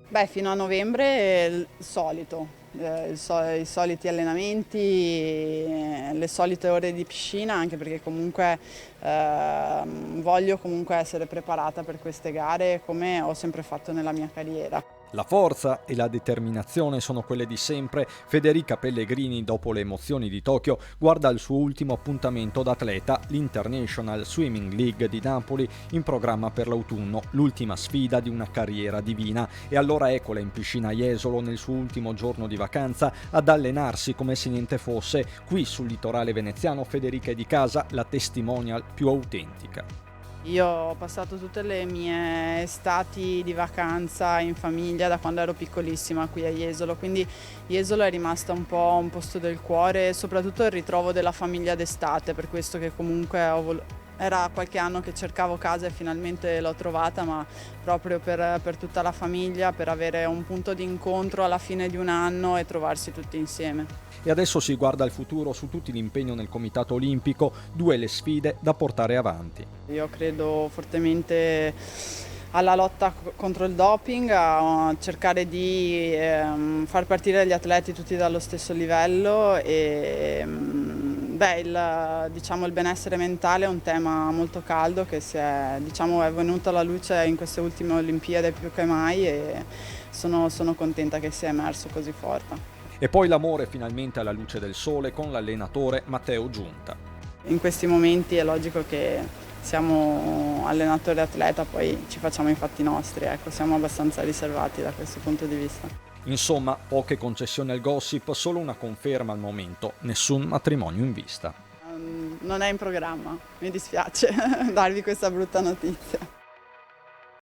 Beh, fino a novembre è il solito, i soliti allenamenti, le solite ore di piscina, anche perché comunque voglio comunque essere preparata per queste gare come ho sempre fatto nella mia carriera. La forza e la determinazione sono quelle di sempre. Federica Pellegrini, dopo le emozioni di Tokyo, guarda il suo ultimo appuntamento d'atleta, l'International Swimming League di Napoli, in programma per l'autunno, l'ultima sfida di una carriera divina. E allora eccola in piscina a Jesolo nel suo ultimo giorno di vacanza ad allenarsi come se niente fosse. Qui sul litorale veneziano Federica è di casa, la testimonial più autentica. Io ho passato tutte le mie estati di vacanza in famiglia da quando ero piccolissima qui a Jesolo, quindi Jesolo è rimasta un po' un posto del cuore e soprattutto il ritrovo della famiglia d'estate, per questo che comunque era qualche anno che cercavo casa e finalmente l'ho trovata, ma proprio per tutta la famiglia, per avere un punto di incontro alla fine di un anno e trovarsi tutti insieme. E adesso si guarda al futuro, su tutti l'impegno nel Comitato Olimpico, 2 le sfide da portare avanti. Io credo fortemente alla lotta contro il doping, a cercare di far partire gli atleti tutti dallo stesso livello e il benessere mentale è un tema molto caldo che è venuto alla luce in queste ultime Olimpiadi più che mai e sono contenta che sia emerso così forte. E poi l'amore finalmente alla luce del sole con l'allenatore Matteo Giunta. In questi momenti è logico che siamo allenatori e atleta, poi ci facciamo i fatti nostri, ecco, siamo abbastanza riservati da questo punto di vista. Insomma, poche concessioni al gossip, solo una conferma al momento, nessun matrimonio in vista. Non è in programma, mi dispiace darvi questa brutta notizia.